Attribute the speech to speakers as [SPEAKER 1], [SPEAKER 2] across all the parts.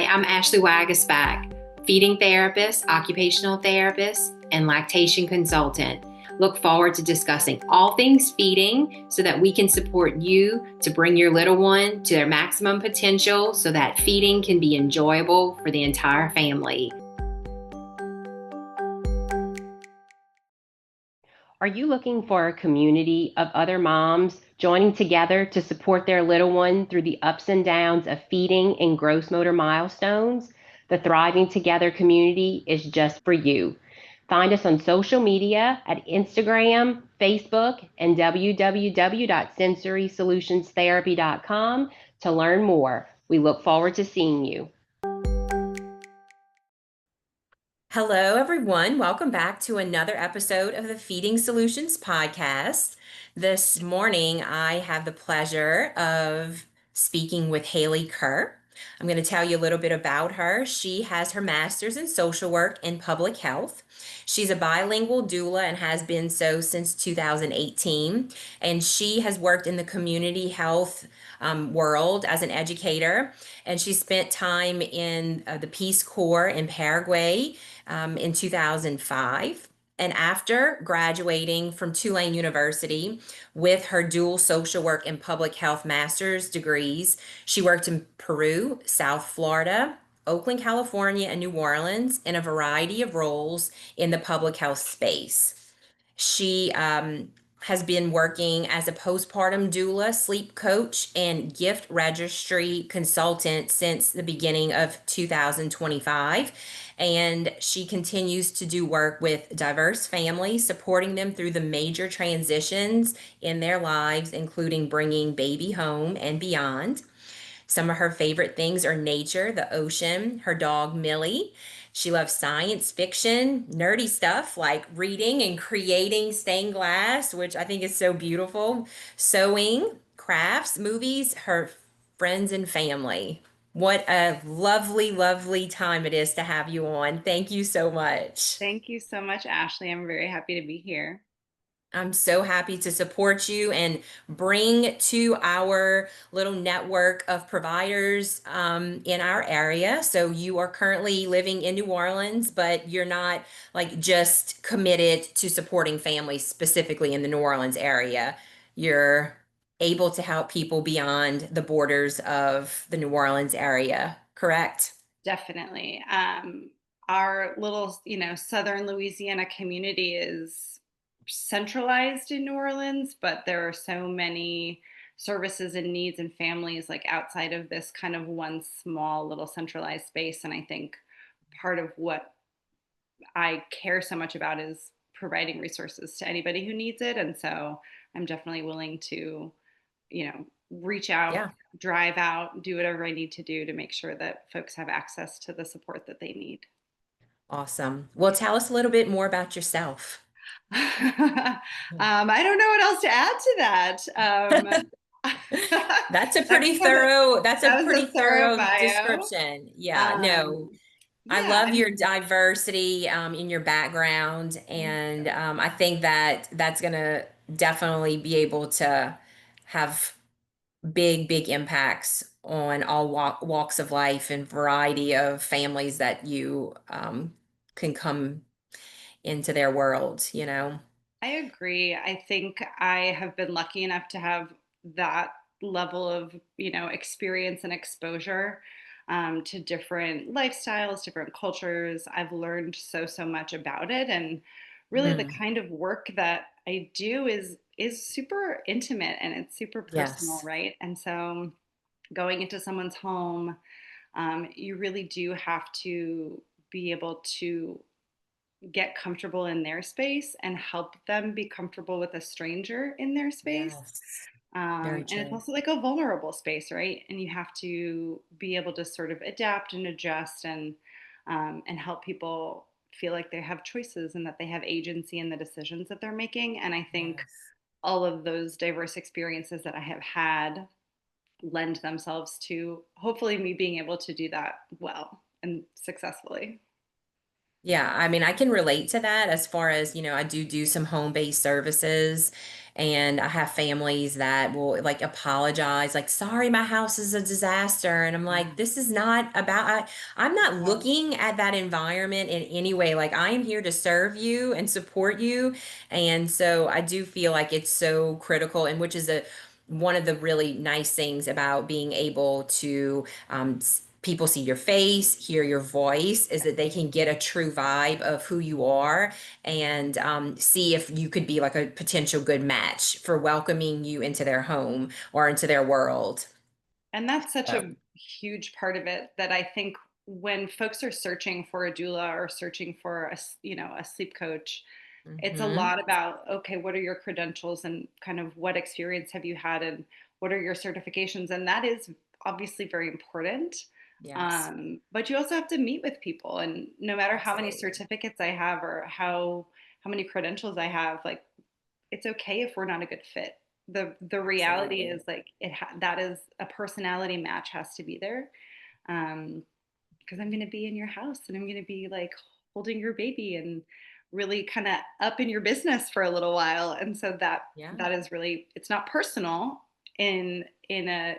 [SPEAKER 1] I'm Ashley Wagasback, feeding therapist, occupational therapist, and lactation consultant. Look forward to discussing all things feeding so that we can support you to bring your little one to their maximum potential so that feeding can be enjoyable for the entire family.
[SPEAKER 2] Are you looking for a community of other moms joining together to support their little one through the ups and downs of feeding and gross motor milestones? The Thriving Together community is just for you. Find us on social media at Instagram, Facebook, and www.sensorysolutionsTherapy.com to learn more. We look forward to seeing you.
[SPEAKER 3] Hello, everyone. Welcome back to another episode of the Feeding Solutions podcast. This morning, I have the pleasure of speaking with Haley Kerr. I'm going to tell you a little bit about her. She has her master's in social work and public health. She's a bilingual doula and has been so since 2018. And she has worked in the community health world as an educator. And she spent time in the Peace Corps in Paraguay in 2005. And after graduating from Tulane University with her dual social work and public health master's degrees, she worked in Peru, South Florida, Oakland, California, and New Orleans in a variety of roles in the public health space. She has been working as a postpartum doula, sleep coach, and gift registry consultant since the beginning of 2025. And she continues to do work with diverse families, supporting them through the major transitions in their lives, including bringing baby home and beyond. Some of her favorite things are nature, the ocean, her dog Millie. She loves science fiction, nerdy stuff like reading and creating stained glass, which I think is so beautiful, sewing, crafts, movies, her friends and family. What a lovely, lovely time it is to have you on. Thank you so much.
[SPEAKER 4] Thank you so much, Ashley. I'm very happy to be here.
[SPEAKER 3] I'm so happy to support you and bring to our little network of providers in our area. So you are currently living in New Orleans, but you're not like just committed to supporting families specifically in the New Orleans area. You're able to help people beyond the borders of the New Orleans area, correct?
[SPEAKER 4] Definitely. Our little, Southern Louisiana community is centralized in New Orleans, but there are so many services and needs and families like outside of this kind of one small little centralized space. And I think part of what I care so much about is providing resources to anybody who needs it. And so I'm definitely willing to reach out,
[SPEAKER 3] Yeah.
[SPEAKER 4] drive out, do whatever I need to do to make sure that folks have access to the support that they need.
[SPEAKER 3] Awesome. Well, tell us a little bit more about yourself.
[SPEAKER 4] I don't know what else to add to that.
[SPEAKER 3] That's a
[SPEAKER 4] That
[SPEAKER 3] pretty
[SPEAKER 4] was a,
[SPEAKER 3] thorough, that's a
[SPEAKER 4] that was
[SPEAKER 3] pretty
[SPEAKER 4] a thorough
[SPEAKER 3] thorough
[SPEAKER 4] bio.
[SPEAKER 3] description. Yeah, no,
[SPEAKER 4] Um,
[SPEAKER 3] I
[SPEAKER 4] yeah,
[SPEAKER 3] love your diversity in your background, and I think that that's gonna definitely be able to have big, big impacts on all walks of life and variety of families that you can come into their world, you know?
[SPEAKER 4] I agree. I think I have been lucky enough to have that level of, experience and exposure to different lifestyles, different cultures. I've learned so much about it, and really the
[SPEAKER 3] Mhm.
[SPEAKER 4] kind of work that I do is super intimate and it's super personal,
[SPEAKER 3] Yes.
[SPEAKER 4] right? And so going into someone's home, you really do have to be able to get comfortable in their space and help them be comfortable with a stranger in their space.
[SPEAKER 3] Yes. Very
[SPEAKER 4] And it's
[SPEAKER 3] true.
[SPEAKER 4] also like a vulnerable space, right? And you have to be able to sort of adapt and adjust and help people feel like they have choices and that they have agency in the decisions that they're making. And I think
[SPEAKER 3] Yes.
[SPEAKER 4] all of those diverse experiences that I have had lend themselves to hopefully me being able to do that well and successfully.
[SPEAKER 3] Yeah, I mean, I can relate to that as far as, I do some home-based services, and I have families that will like apologize, like, sorry, my house is a disaster. And I'm like, this is not about, I'm not
[SPEAKER 4] Wow.
[SPEAKER 3] looking at that environment in any way. Like, I am here to serve you and support you. And so I do feel like it's so critical, and which is one of the really nice things about being able to people see your face, hear your voice, is that they can get a true vibe of who you are, and see if you could be like a potential good match for welcoming you into their home or into their world.
[SPEAKER 4] And that's such
[SPEAKER 3] So,
[SPEAKER 4] a huge part of it, that I think when folks are searching for a doula or searching for a sleep coach, it's a
[SPEAKER 3] hmm.
[SPEAKER 4] lot about, okay, what are your credentials and kind of what experience have you had and what are your certifications? And that is obviously very important.
[SPEAKER 3] Yes,
[SPEAKER 4] But you also have to meet with people, and no matter how many
[SPEAKER 3] absolutely.
[SPEAKER 4] certificates I have or how many credentials I have, like, it's okay if we're not a good fit. The reality
[SPEAKER 3] Absolutely.
[SPEAKER 4] is, like, that is a personality match has to be there. Because I'm going to be in your house and I'm going to be like holding your baby and really kind of up in your business for a little while. And so
[SPEAKER 3] Yeah.
[SPEAKER 4] that is really, it's not personal in a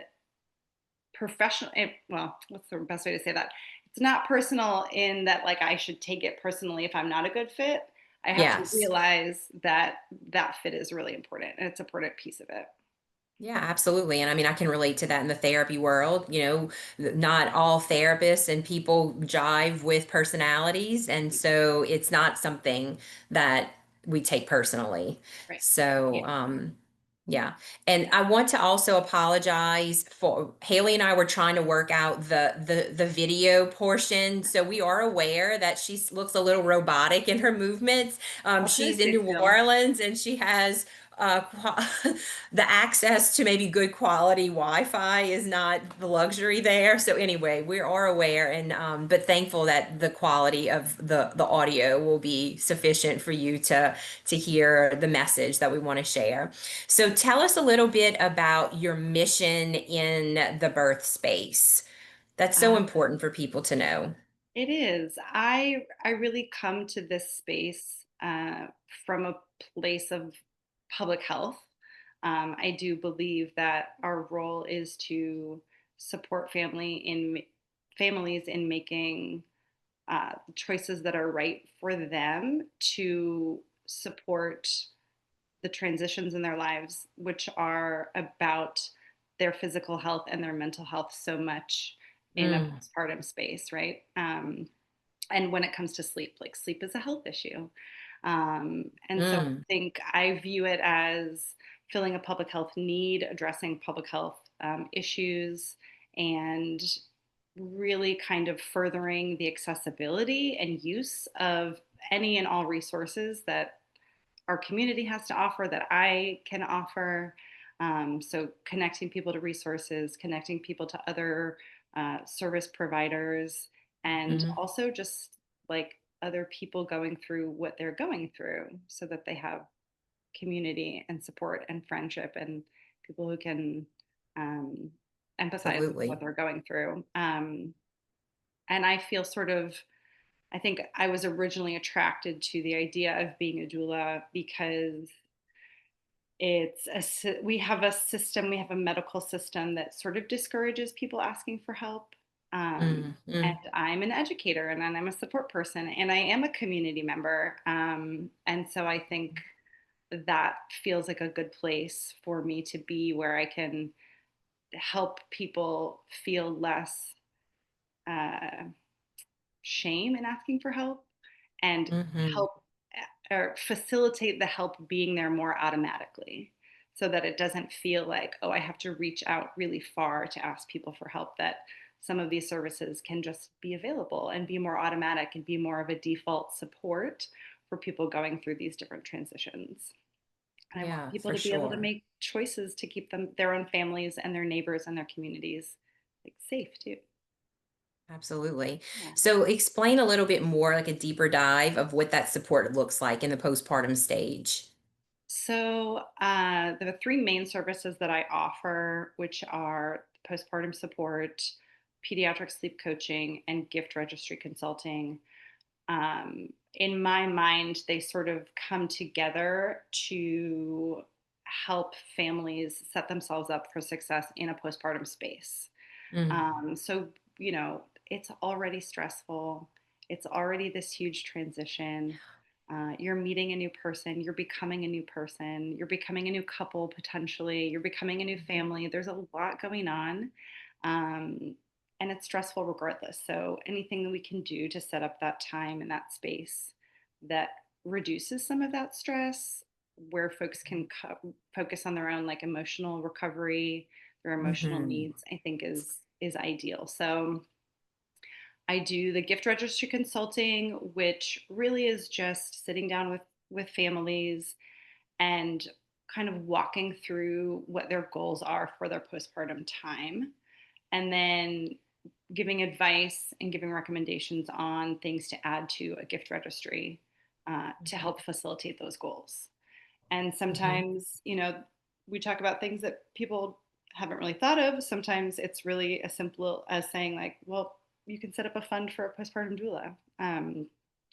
[SPEAKER 4] professional, well, what's the best way to say that? It's not personal in that, like, I should take it personally if I'm not a good fit. I have to
[SPEAKER 3] Yes.
[SPEAKER 4] realize that that fit is really important and it's an important piece of it.
[SPEAKER 3] Yeah, absolutely. And I mean, I can relate to that in the therapy world. Not all therapists and people jive with personalities. And so it's not something that we take personally.
[SPEAKER 4] Right.
[SPEAKER 3] So,
[SPEAKER 4] Yeah.
[SPEAKER 3] yeah. And I want to also apologize for Haley and I were trying to work out the video portion. So we are aware that she looks a little robotic in her movements.
[SPEAKER 4] I'll try to
[SPEAKER 3] She's in
[SPEAKER 4] stay
[SPEAKER 3] New
[SPEAKER 4] still.
[SPEAKER 3] Orleans, and she has the access to maybe good quality Wi-Fi is not the luxury there. So anyway, we are aware, and but thankful that the quality of the audio will be sufficient for you to hear the message that we want to share. So tell us a little bit about your mission in the birth space. That's so
[SPEAKER 4] Um,
[SPEAKER 3] important for people to know.
[SPEAKER 4] It is. I really come to this space from a place of public health. I do believe that our role is to support families in making choices that are right for them, to support the transitions in their lives, which are about their physical health and their mental health so much in a
[SPEAKER 3] Mm,
[SPEAKER 4] postpartum space, right? And when it comes to sleep, like, sleep is a health issue. And so
[SPEAKER 3] mm,
[SPEAKER 4] I view it as filling a public health need, addressing public health issues, and really kind of furthering the accessibility and use of any and all resources that our community has to offer, that I can offer. So connecting people to resources, connecting people to other service providers, and
[SPEAKER 3] mm,
[SPEAKER 4] also just like other people going through what they're going through, so that they have community and support and friendship and people who can um, empathize with what
[SPEAKER 3] absolutely.
[SPEAKER 4] they're going through. And I feel sort of, I think I was originally attracted to the idea of being a doula because we have a system, we have a medical system that sort of discourages people asking for help.
[SPEAKER 3] Mm,
[SPEAKER 4] And
[SPEAKER 3] mm,
[SPEAKER 4] I'm an educator, and I'm a support person, and I am a community member. And so I think that feels like a good place for me to be, where I can help people feel less uh, shame in asking for help, and
[SPEAKER 3] mhm.
[SPEAKER 4] help or facilitate the help being there more automatically, so that it doesn't feel like, oh, I have to reach out really far to ask people for help, that some of these services can just be available and be more automatic and be more of a default support for people going through these different transitions. And I want
[SPEAKER 3] Yeah,
[SPEAKER 4] people
[SPEAKER 3] for
[SPEAKER 4] to be able to
[SPEAKER 3] sure.
[SPEAKER 4] make choices to keep their own families and their neighbors and their communities, like, safe too.
[SPEAKER 3] Absolutely.
[SPEAKER 4] Yeah.
[SPEAKER 3] So explain a little bit more, like a deeper dive of what that support looks like in the postpartum stage.
[SPEAKER 4] So there are three main services that I offer, which are postpartum support, pediatric sleep coaching, and gift registry consulting. in my mind, they sort of come together to help families set themselves up for success in a postpartum space. So, it's already stressful. It's already this huge transition. You're meeting a new person. You're becoming a new person. You're becoming a new couple, potentially. You're becoming a new family. There's a lot going on. Um, and it's stressful regardless. So, anything that we can do to set up that time and that space that reduces some of that stress, where folks can focus on their own like emotional recovery, their emotional
[SPEAKER 3] Mm-hmm.
[SPEAKER 4] needs, I think is ideal. So I do the gift registry consulting, which really is just sitting down with families and kind of walking through what their goals are for their postpartum time, and then giving advice and giving recommendations on things to add to a gift registry to help facilitate those goals. And
[SPEAKER 3] Mm-hmm.
[SPEAKER 4] sometimes, we talk about things that people haven't really thought of. Sometimes it's really as simple as saying, like, well, you can set up a fund for a postpartum doula.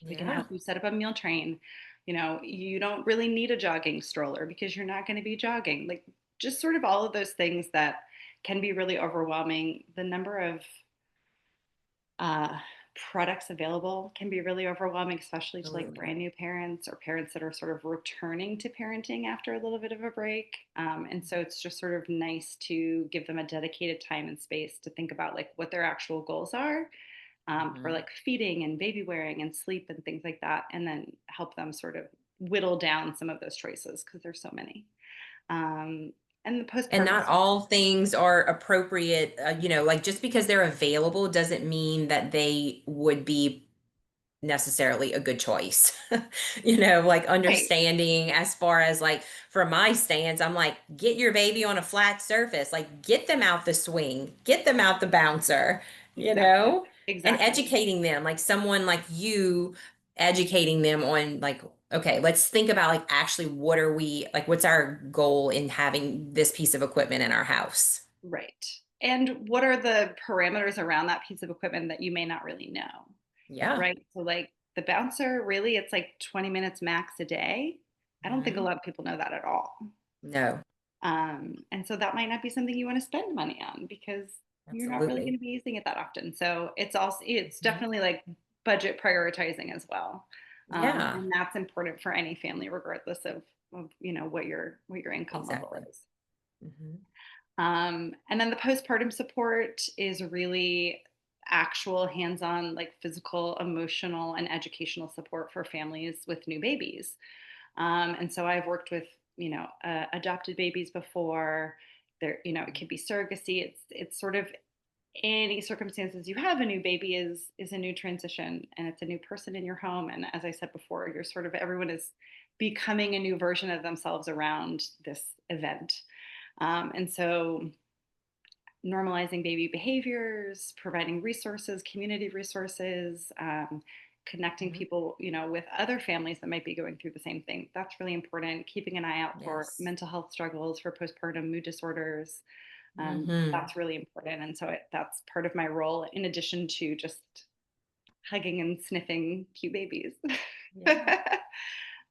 [SPEAKER 4] We can
[SPEAKER 3] Yeah,
[SPEAKER 4] help you set up a meal train. You don't really need a jogging stroller because you're not going to be jogging. Like, just sort of all of those things that can be really overwhelming. The number of uh, products available can be really overwhelming, especially to like
[SPEAKER 3] absolutely.
[SPEAKER 4] brand new parents or parents that are sort of returning to parenting after a little bit of a break. And so it's just sort of nice to give them a dedicated time and space to think about like what their actual goals are for
[SPEAKER 3] Mm-hmm.
[SPEAKER 4] like feeding and baby wearing and sleep and things like that, and then help them sort of whittle down some of those choices because there's so many. Um, and the
[SPEAKER 3] And
[SPEAKER 4] postpartum.
[SPEAKER 3] not all things are appropriate, like just because they're available doesn't mean that they would be necessarily a good choice. Like
[SPEAKER 4] Right.
[SPEAKER 3] understanding as far as like from my stance, I'm like, get your baby on a flat surface, like get them out the swing, get them out the bouncer, you
[SPEAKER 4] Exactly.
[SPEAKER 3] know, and
[SPEAKER 4] Exactly.
[SPEAKER 3] educating them, like someone like you educating them on like, okay, let's think about like actually what are we like, what's our goal in having this piece of equipment in our house?
[SPEAKER 4] Right. And what are the parameters around that piece of equipment that you may not really know?
[SPEAKER 3] Yeah.
[SPEAKER 4] Right. So, like the bouncer, really, it's like 20 minutes max a day. I don't think a
[SPEAKER 3] Mhm.
[SPEAKER 4] lot of people know that at all.
[SPEAKER 3] No,
[SPEAKER 4] And so that might not be something you want to spend money on because you're not really going
[SPEAKER 3] absolutely.
[SPEAKER 4] to be using it that often. So it's
[SPEAKER 3] Mhm.
[SPEAKER 4] definitely like budget prioritizing as well.
[SPEAKER 3] Yeah,
[SPEAKER 4] And that's important for any family, regardless of what your income level
[SPEAKER 3] exactly.
[SPEAKER 4] is.
[SPEAKER 3] Mhm.
[SPEAKER 4] And then the postpartum support is really actual hands-on, like physical, emotional, and educational support for families with new babies. And so I've worked with, adopted babies before. There, it could be surrogacy. It's sort of any circumstances you have a new baby is a new transition, and it's a new person in your home. And as I said before, you're sort of everyone is becoming a new version of themselves around this event. And so normalizing baby behaviors, providing resources, community resources, connecting
[SPEAKER 3] Mhm.
[SPEAKER 4] people, with other families that might be going through the same thing. That's really important. Keeping an eye out for
[SPEAKER 3] Yes.
[SPEAKER 4] mental health struggles, for postpartum mood disorders.
[SPEAKER 3] Mhm.
[SPEAKER 4] That's really important. And so that's part of my role, in addition to just hugging and sniffing cute babies.
[SPEAKER 3] Yeah.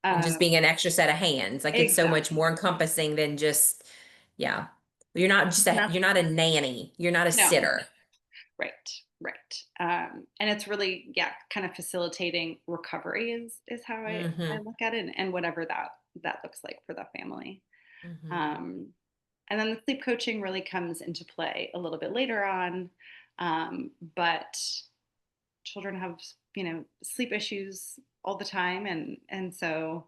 [SPEAKER 3] And just being
[SPEAKER 4] um,
[SPEAKER 3] an extra set of hands. Like it's so much
[SPEAKER 4] exactly.
[SPEAKER 3] more encompassing than just, yeah.
[SPEAKER 4] Not,
[SPEAKER 3] You're not a nanny. You're not a
[SPEAKER 4] no.
[SPEAKER 3] sitter.
[SPEAKER 4] Right, right. And it's really, yeah, kind of facilitating recovery is how I
[SPEAKER 3] Mhm.
[SPEAKER 4] look at it, and whatever that looks like for the family.
[SPEAKER 3] Mhm.
[SPEAKER 4] Um, and then the sleep coaching really comes into play a little bit later on, but children have sleep issues all the time, and so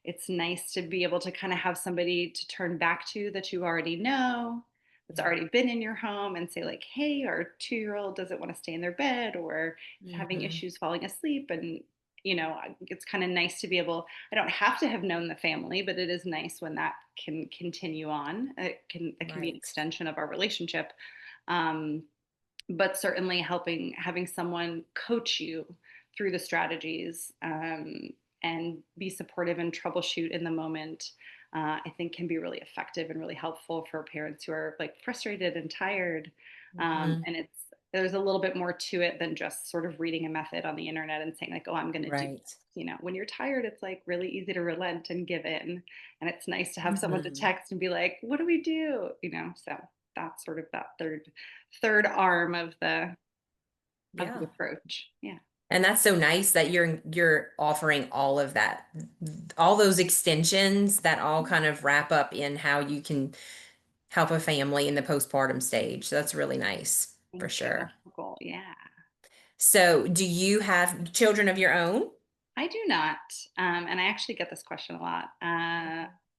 [SPEAKER 4] it's nice to be able to kind of have somebody to turn back to that you already know, that's
[SPEAKER 3] Yeah.
[SPEAKER 4] already been in your home, and say like, hey, our 2-year-old doesn't want to stay in their bed or is having
[SPEAKER 3] Mhm.
[SPEAKER 4] issues falling asleep. And it's kind of nice to be able, I don't have to have known the family, but it is nice when that can continue on. That can be an
[SPEAKER 3] Right.
[SPEAKER 4] extension of our relationship. um, but certainly having someone coach you through the strategies, and be supportive and troubleshoot in the moment, I think can be really effective and really helpful for parents who are like frustrated and tired.
[SPEAKER 3] Mhm.
[SPEAKER 4] And there's a little bit more to it than just sort of reading a method on the internet and saying like, oh, I'm going to do
[SPEAKER 3] Right.
[SPEAKER 4] this. When you're tired, it's like really easy to relent and give in. And it's nice to have someone to
[SPEAKER 3] Mhm.
[SPEAKER 4] text and be like, what do we do? So that's sort of that third arm of the
[SPEAKER 3] Yeah.
[SPEAKER 4] approach. Yeah.
[SPEAKER 3] And that's so nice that you're offering all of that, all those extensions that all kind of wrap up in how you can help a family in the postpartum stage. So that's really nice for
[SPEAKER 4] Thank you.
[SPEAKER 3] sure.
[SPEAKER 4] That's the goal. Yeah.
[SPEAKER 3] So, do you have children of your own?
[SPEAKER 4] I do not. And I actually get this question a lot.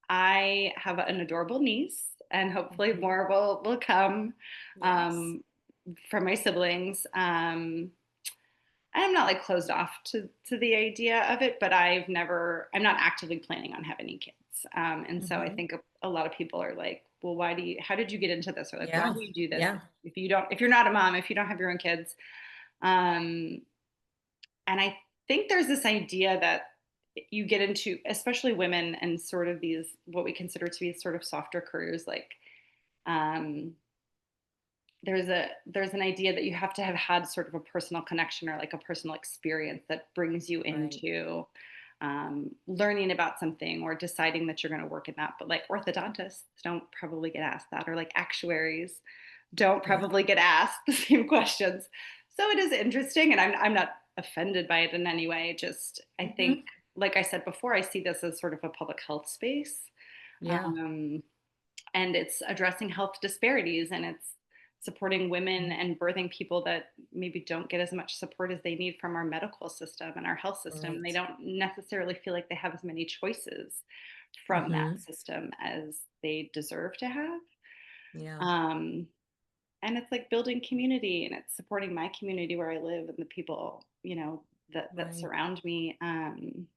[SPEAKER 4] I have an adorable niece, and hopefully
[SPEAKER 3] Mhm.
[SPEAKER 4] more will come
[SPEAKER 3] Yes.
[SPEAKER 4] um, from my siblings. I'm not like closed off to the idea of it, but I'm not actively planning on having any kids. And so I
[SPEAKER 3] Hmm.
[SPEAKER 4] think a lot of people are like, well, how did you get into this? Or like, why
[SPEAKER 3] Yeah.
[SPEAKER 4] do you do this?
[SPEAKER 3] Yeah.
[SPEAKER 4] If you're not a mom, if you don't have your own kids. Um, and I think there's this idea that you get into, especially women and sort of these, what we consider to be sort of softer careers, like, um, there's an idea that you have to have had sort of a personal connection or like a personal experience that brings you
[SPEAKER 3] Right.
[SPEAKER 4] into learning about something or deciding that you're going to work in that. But like orthodontists don't probably get asked that, or like actuaries don't
[SPEAKER 3] Yeah.
[SPEAKER 4] probably get asked the same questions. So it is interesting, and I'm not offended by it in any way. Just I think,
[SPEAKER 3] Hmm.
[SPEAKER 4] like I said before, I see this as sort of a public health space.
[SPEAKER 3] Yeah.
[SPEAKER 4] Um, and it's addressing health disparities, and it's supporting women
[SPEAKER 3] Mhm.
[SPEAKER 4] and birthing people that maybe don't get as much support as they need from our medical system and our health system. They
[SPEAKER 3] Right.
[SPEAKER 4] don't necessarily feel like they have as many choices from that
[SPEAKER 3] Hmm.
[SPEAKER 4] system as they deserve to have.
[SPEAKER 3] Yeah.
[SPEAKER 4] um, and it's like building community, and it's supporting my community where I live and the people that
[SPEAKER 3] Right.
[SPEAKER 4] surround me. And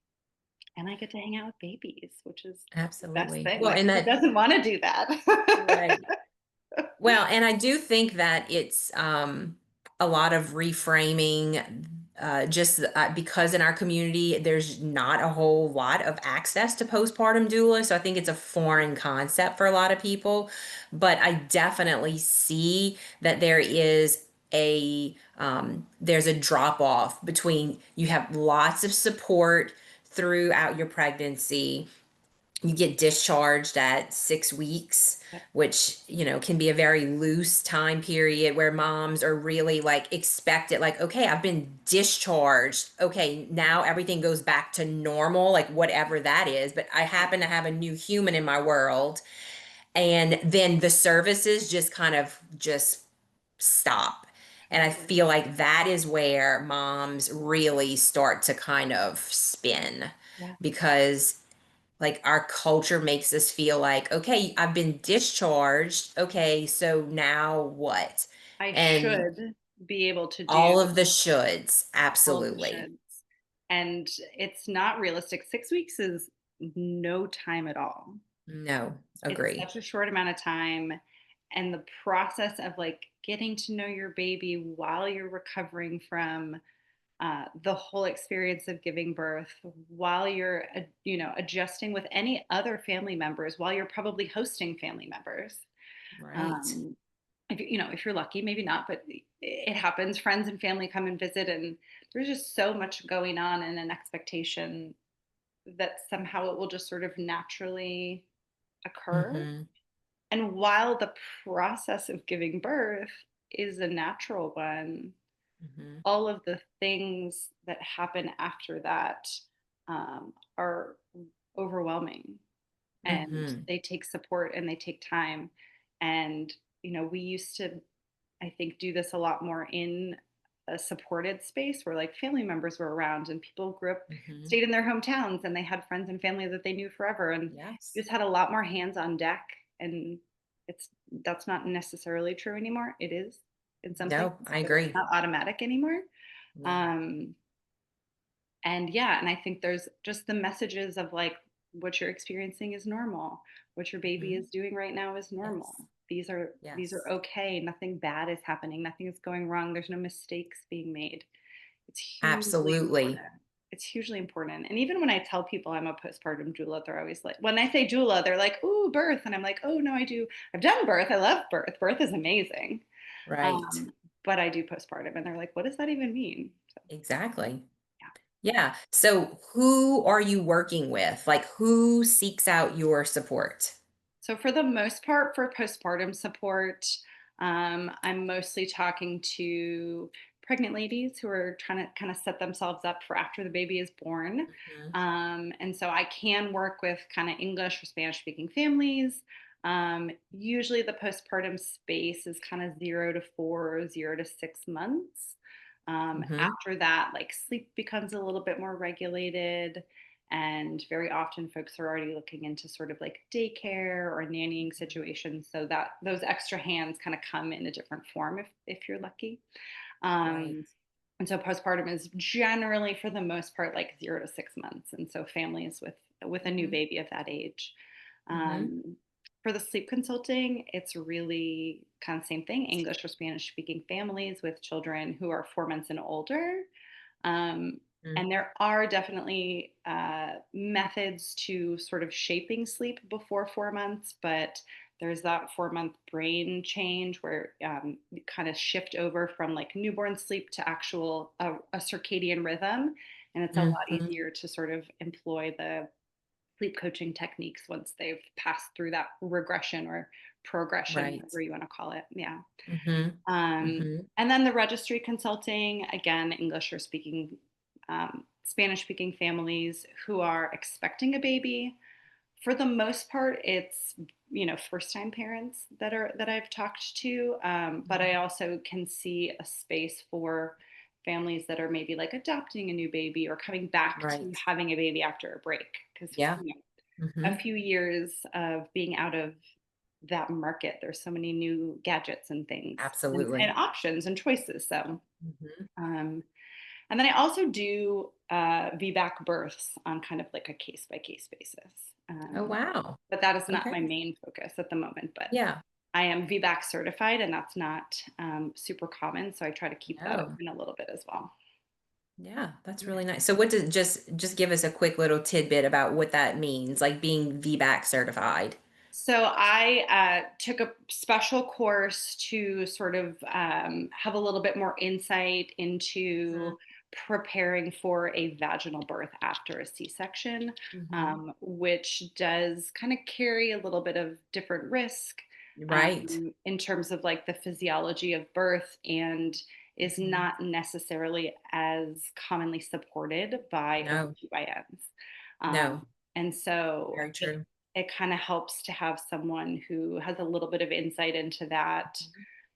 [SPEAKER 4] I get to hang out with babies, which is the best
[SPEAKER 3] Absolutely.
[SPEAKER 4] thing.
[SPEAKER 3] Well,
[SPEAKER 4] Like,
[SPEAKER 3] and
[SPEAKER 4] who
[SPEAKER 3] that,
[SPEAKER 4] doesn't want to do that?
[SPEAKER 3] right. Well, and I do think that it's a lot of reframing, just because in our community there's not a whole lot of access to postpartum doula. So I think it's a foreign concept for a lot of people. But I definitely see that there's a drop off between you have lots of support throughout your pregnancy. You get discharged at 6 weeks,
[SPEAKER 4] Yep.
[SPEAKER 3] which can be a very loose time period where moms are really like expected, like, okay, I've been discharged, okay, now everything goes back to normal, like whatever that is, but I happen to have a new human in my world. And then the services just kind of just stop. And I
[SPEAKER 4] Totally.
[SPEAKER 3] feel like that is where moms really start to kind of spin,
[SPEAKER 4] Yeah.
[SPEAKER 3] because like our culture makes us feel like, okay, I've been discharged. Okay, so now what?
[SPEAKER 4] I
[SPEAKER 3] And
[SPEAKER 4] should be able to do
[SPEAKER 3] all of the shoulds,
[SPEAKER 4] all of the
[SPEAKER 3] absolutely.
[SPEAKER 4] shoulds. And it's not realistic. 6 weeks is no time at all.
[SPEAKER 3] No,
[SPEAKER 4] It's
[SPEAKER 3] agree.
[SPEAKER 4] such a short amount of time. And the process of like getting to know your baby while you're recovering from the whole experience of giving birth, while you're, adjusting with any other family members, while you're probably hosting family members.
[SPEAKER 3] Right.
[SPEAKER 4] Um, if you're lucky, maybe not, but it happens. Friends and family come and visit, and there's just so much going on and an expectation that somehow it will just sort of naturally occur.
[SPEAKER 3] Mm-hmm.
[SPEAKER 4] And while the process of giving birth is a natural one,
[SPEAKER 3] Mm-hmm.
[SPEAKER 4] all of the things that happen after that are overwhelming, and
[SPEAKER 3] Mm-hmm.
[SPEAKER 4] they take support and they take time. And we used to, I think, do this a lot more in a supported space where like family members were around and people grew up,
[SPEAKER 3] Mm-hmm.
[SPEAKER 4] stayed in their hometowns, and they had friends and family that they knew forever, and
[SPEAKER 3] Yes.
[SPEAKER 4] just had a lot more hands on deck. And it's that's not necessarily true anymore. It is in some
[SPEAKER 3] No,
[SPEAKER 4] places,
[SPEAKER 3] I
[SPEAKER 4] but it's
[SPEAKER 3] agree.
[SPEAKER 4] not automatic anymore.
[SPEAKER 3] Yeah.
[SPEAKER 4] Um, and yeah, and I think there's just the messages of like what you're experiencing is normal. What your baby
[SPEAKER 3] Mm-hmm.
[SPEAKER 4] is doing right now is normal.
[SPEAKER 3] Yes.
[SPEAKER 4] These are
[SPEAKER 3] Yes.
[SPEAKER 4] okay. Nothing bad is happening. Nothing is going wrong. There's no mistakes being made. It's hugely
[SPEAKER 3] Absolutely.
[SPEAKER 4] important. It's hugely important. And even when I tell people I'm a postpartum doula, they're always like, when I say doula, they're like, "Ooh, birth." And I'm like, "Oh no, I do. I've done birth. I love birth. Birth is amazing."
[SPEAKER 3] Right.
[SPEAKER 4] but I do postpartum. And they're like, what does that even mean? So,
[SPEAKER 3] Exactly.
[SPEAKER 4] yeah.
[SPEAKER 3] Yeah. So who are you working with? Like who seeks out your support?
[SPEAKER 4] So for the most part, for postpartum support, I'm mostly talking to pregnant ladies who are trying to kind of set themselves up for after the baby is born.
[SPEAKER 3] Mhm.
[SPEAKER 4] And so I can work with kind of English or Spanish speaking families. Usually the postpartum space is kind of 0 to 4, 0 to 6 months.
[SPEAKER 3] Mhm.
[SPEAKER 4] After that, like sleep becomes a little bit more regulated. And very often folks are already looking into sort of like daycare or nannying situations, so that those extra hands kind of come in a different form if you're lucky.
[SPEAKER 3] Right.
[SPEAKER 4] And so postpartum is generally for the most part like 0 to 6 months. And so families with a new
[SPEAKER 3] Mhm.
[SPEAKER 4] baby of that age.
[SPEAKER 3] Mhm.
[SPEAKER 4] Um, for the sleep consulting, it's really kind of same thing, English or Spanish speaking families with children who are 4 months and older. Um,
[SPEAKER 3] Mhm.
[SPEAKER 4] and there are definitely methods to sort of shaping sleep before 4 months, but there's that 4 month brain change where you kind of shift over from like newborn sleep to actual a circadian rhythm. And it's a lot
[SPEAKER 3] Mhm.
[SPEAKER 4] easier to sort of employ the sleep coaching techniques once they've passed through that regression or progression,
[SPEAKER 3] Right.
[SPEAKER 4] whatever you want to call it. Yeah.
[SPEAKER 3] Mhm.
[SPEAKER 4] Um,
[SPEAKER 3] Mhm.
[SPEAKER 4] and then the registry consulting, again, English or speaking, Spanish speaking families who are expecting a baby. For the most part, it's first time parents that I've talked to, but I
[SPEAKER 3] Mhm.
[SPEAKER 4] also can see a space for families that are maybe like adopting a new baby or coming back to
[SPEAKER 3] Right.
[SPEAKER 4] having a baby after a break because
[SPEAKER 3] Yeah.
[SPEAKER 4] a
[SPEAKER 3] Mhm.
[SPEAKER 4] few years of being out of that market, there's so many new gadgets and things and
[SPEAKER 3] Absolutely.
[SPEAKER 4] options and choices. So,
[SPEAKER 3] Mhm.
[SPEAKER 4] um, and then I also do VBAC births on kind of like a case by case basis.
[SPEAKER 3] Oh, wow.
[SPEAKER 4] But that is not
[SPEAKER 3] Okay.
[SPEAKER 4] my main focus at the moment. But
[SPEAKER 3] Yeah.
[SPEAKER 4] I am VBAC certified, and that's not super common. So I try to keep that
[SPEAKER 3] No.
[SPEAKER 4] open a little bit as well.
[SPEAKER 3] Yeah, that's really nice. So what does just give us a quick little tidbit about what that means, like being VBAC certified.
[SPEAKER 4] So I took a special course to sort of have a little bit more insight
[SPEAKER 3] Mhm.
[SPEAKER 4] into preparing for a vaginal birth after a C-section,
[SPEAKER 3] Mhm.
[SPEAKER 4] which does kind of carry a little bit of different risk
[SPEAKER 3] Right.
[SPEAKER 4] in terms of like the physiology of birth and is
[SPEAKER 3] Mhm.
[SPEAKER 4] not necessarily as commonly supported by
[SPEAKER 3] No.
[SPEAKER 4] OBGYNs.
[SPEAKER 3] No.
[SPEAKER 4] And so
[SPEAKER 3] Very true.
[SPEAKER 4] it kind of helps to have someone who has a little bit of insight into that,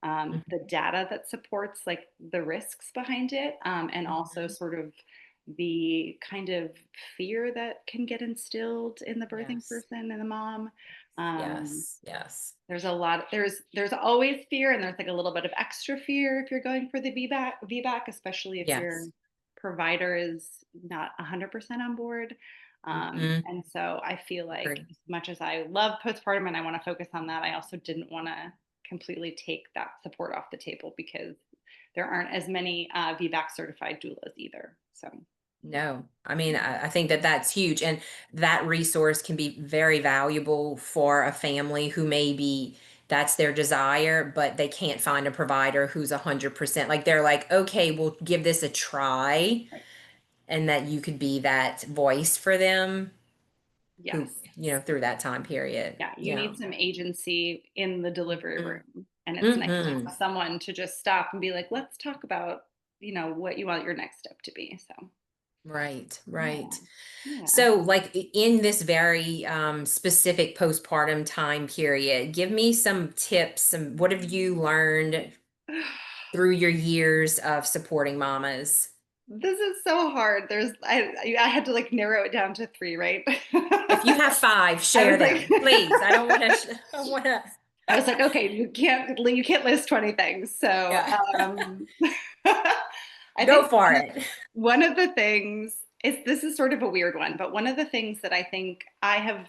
[SPEAKER 3] Mhm.
[SPEAKER 4] the data that supports like the risks behind it, and also
[SPEAKER 3] Mhm.
[SPEAKER 4] sort of the kind of fear that can get instilled in the birthing
[SPEAKER 3] Yes.
[SPEAKER 4] person and the mom. Um,
[SPEAKER 3] Yes. Yes.
[SPEAKER 4] there's always fear, and there's like a little bit of extra fear if you're going for the VBAC, especially if your
[SPEAKER 3] Yes.
[SPEAKER 4] provider is not 100% on board.
[SPEAKER 3] Mhm.
[SPEAKER 4] And so I feel like
[SPEAKER 3] Agree.
[SPEAKER 4] as much as I love postpartum and I want to focus on that, I also didn't want to completely take that support off the table because there aren't as many VBAC certified doulas either. So
[SPEAKER 3] No, I mean, I think that that's huge. And that resource can be very valuable for a family who maybe that's their desire, but they can't find a provider who's 100%. Like they're like, okay, we'll give this a try.
[SPEAKER 4] right.
[SPEAKER 3] And that you could be that voice for them who,
[SPEAKER 4] Yes.
[SPEAKER 3] through that time period.
[SPEAKER 4] Yeah, you
[SPEAKER 3] Yeah.
[SPEAKER 4] need some agency in the delivery
[SPEAKER 3] Mhm.
[SPEAKER 4] room. And it's nice to
[SPEAKER 3] Mhm.
[SPEAKER 4] have someone to just stop and be like, let's talk about, what you want your next step to be. So,
[SPEAKER 3] Right,
[SPEAKER 4] yeah.
[SPEAKER 3] right.
[SPEAKER 4] Yeah.
[SPEAKER 3] So, like in this very specific postpartum time period, give me some tips. Some what have you learned through your years of supporting mamas?
[SPEAKER 4] This is so hard. I had to like narrow it down to three, right?
[SPEAKER 3] If you have five,
[SPEAKER 4] I
[SPEAKER 3] share
[SPEAKER 4] was like
[SPEAKER 3] them, please. I don't want to. I want to.
[SPEAKER 4] I was like, okay, you can't list 20 things. So
[SPEAKER 3] Yeah,
[SPEAKER 4] I
[SPEAKER 3] go
[SPEAKER 4] think
[SPEAKER 3] for it.
[SPEAKER 4] one of the things is this is sort of a weird one, but one of the things that I think I have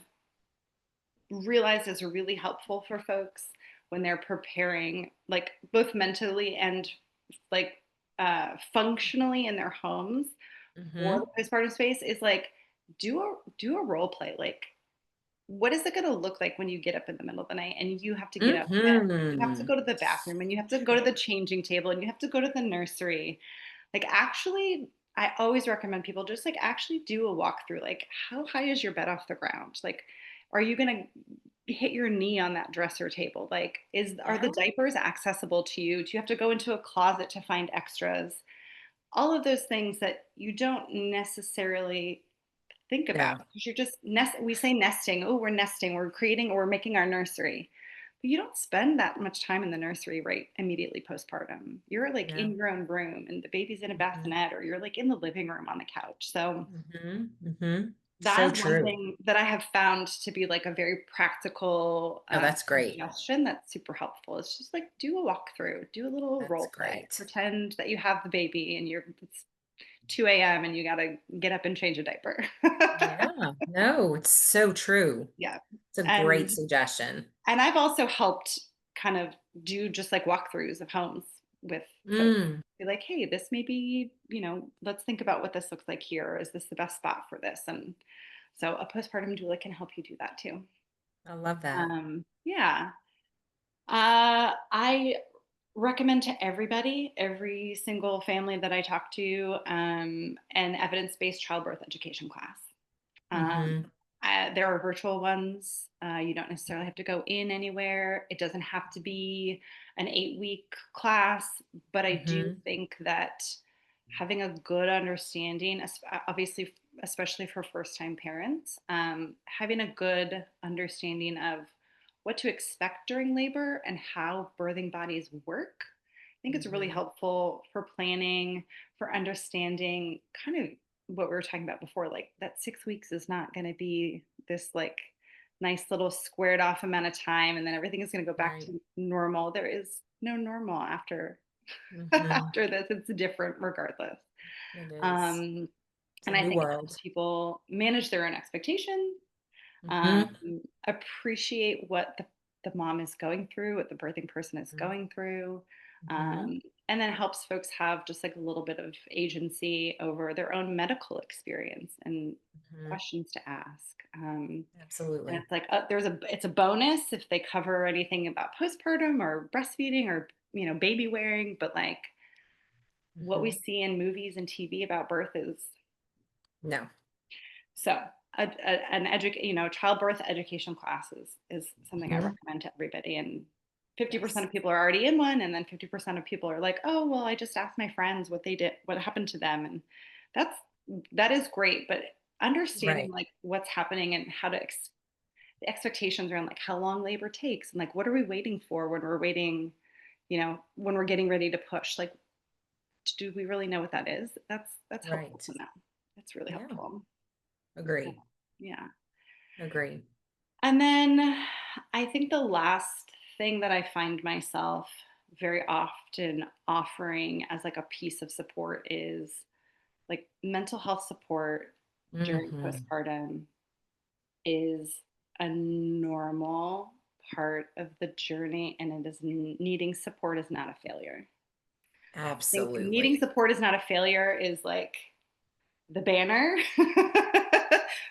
[SPEAKER 4] realized is really helpful for folks when they're preparing, like both mentally and like functionally in their homes for
[SPEAKER 3] Hmm.
[SPEAKER 4] the postpartum space, is like do a role play. Like what is it going to look like when you get up in the middle of the night and you have to get up and you have to
[SPEAKER 3] Mm-hmm.
[SPEAKER 4] go to the bathroom and you have to go to the changing table and you have to go to the nursery? Like, actually, I always recommend people just like actually do a walkthrough. Like, how high is your bed off the ground? Like, are you going to hit your knee on that dresser table? Like, are the
[SPEAKER 3] Yeah.
[SPEAKER 4] diapers accessible to you? Do you have to go into a closet to find extras? All of those things that you don't necessarily think about,
[SPEAKER 3] No.
[SPEAKER 4] because you're just we say nesting. Oh, we're nesting, we're creating, or we're making our nursery. But you don't spend that much time in the nursery right immediately postpartum. You're like
[SPEAKER 3] No.
[SPEAKER 4] in your own room and the baby's in a
[SPEAKER 3] Mm-hmm.
[SPEAKER 4] bassinet, or you're like in the living room on the couch. So
[SPEAKER 3] Mm-hmm. Mm-hmm.
[SPEAKER 4] that
[SPEAKER 3] So
[SPEAKER 4] is one
[SPEAKER 3] true.
[SPEAKER 4] thing that I have found to be like a very practical
[SPEAKER 3] Oh, that's great.
[SPEAKER 4] suggestion that's super helpful. It's just like do a walkthrough, do a little
[SPEAKER 3] That's
[SPEAKER 4] role play,
[SPEAKER 3] great.
[SPEAKER 4] pretend that you have the baby and it's 2 a.m. and you got to get up and change a diaper.
[SPEAKER 3] Yeah. No, it's so true.
[SPEAKER 4] Yeah.
[SPEAKER 3] It's a great
[SPEAKER 4] And
[SPEAKER 3] suggestion.
[SPEAKER 4] I've also helped kind of do just like walkthroughs of homes with folks.
[SPEAKER 3] Mm,
[SPEAKER 4] Be like, hey, this may be, let's think about what this looks like here. Is this the best spot for this? And so a postpartum doula can help you do that too.
[SPEAKER 3] I love that.
[SPEAKER 4] Yeah. I recommend to everybody, every single family that I talk to, an evidence-based childbirth education class. Um,
[SPEAKER 3] Mm-hmm.
[SPEAKER 4] there are virtual ones. You don't necessarily have to go in anywhere. It doesn't have to be an 8-week class, but I do
[SPEAKER 3] Mm-hmm.
[SPEAKER 4] think that having a good understanding, obviously, especially for first-time parents, having a good understanding of what to expect during labor and how birthing bodies work. I think it's really
[SPEAKER 3] Mm-hmm.
[SPEAKER 4] helpful for planning, for understanding kind of what we were talking about before, like that 6 weeks is not going to be this like nice little squared off amount of time and then everything is going to go back
[SPEAKER 3] Right.
[SPEAKER 4] to normal. There is no normal after
[SPEAKER 3] Mm-hmm.
[SPEAKER 4] after this. It's different regardless.
[SPEAKER 3] It is.
[SPEAKER 4] Um,
[SPEAKER 3] It's a
[SPEAKER 4] and I
[SPEAKER 3] new
[SPEAKER 4] think it helps
[SPEAKER 3] world.
[SPEAKER 4] people manage their own expectations, um,
[SPEAKER 3] Mm-hmm.
[SPEAKER 4] appreciate what the mom is going through, what the birthing person is going through.
[SPEAKER 3] Mm-hmm.
[SPEAKER 4] Um, and then helps folks have just like a little bit of agency over their own medical experience and
[SPEAKER 3] Mm-hmm.
[SPEAKER 4] questions to ask. And
[SPEAKER 3] Absolutely.
[SPEAKER 4] it's like it's a bonus if they cover anything about postpartum or breastfeeding or baby wearing, but like what we
[SPEAKER 3] Mm-hmm.
[SPEAKER 4] see in movies and TV about birth is
[SPEAKER 3] No.
[SPEAKER 4] so childbirth education classes is something I
[SPEAKER 3] Mm-hmm.
[SPEAKER 4] recommend to everybody. And 50%
[SPEAKER 3] Yes.
[SPEAKER 4] of people are already in one, and then 50% of people are like, oh, well, I just asked my friends what they did, what happened to them. And that's that is great, but understanding
[SPEAKER 3] Right.
[SPEAKER 4] like what's happening and how to the expectations around like how long labor takes and like what are we waiting for when we're waiting, when we're getting ready to push, like do we really know what that is? That's helpful
[SPEAKER 3] Right.
[SPEAKER 4] to know. That's really
[SPEAKER 3] Yeah.
[SPEAKER 4] helpful.
[SPEAKER 3] Agree.
[SPEAKER 4] Yeah.
[SPEAKER 3] Agree.
[SPEAKER 4] And then I think the last thing that I find myself very often offering as like a piece of support is like mental health support during
[SPEAKER 3] Mm-hmm.
[SPEAKER 4] postpartum is a normal part of the journey, and it is needing support is not a failure. I think needing
[SPEAKER 3] Absolutely.
[SPEAKER 4] support is not a failure is like the banner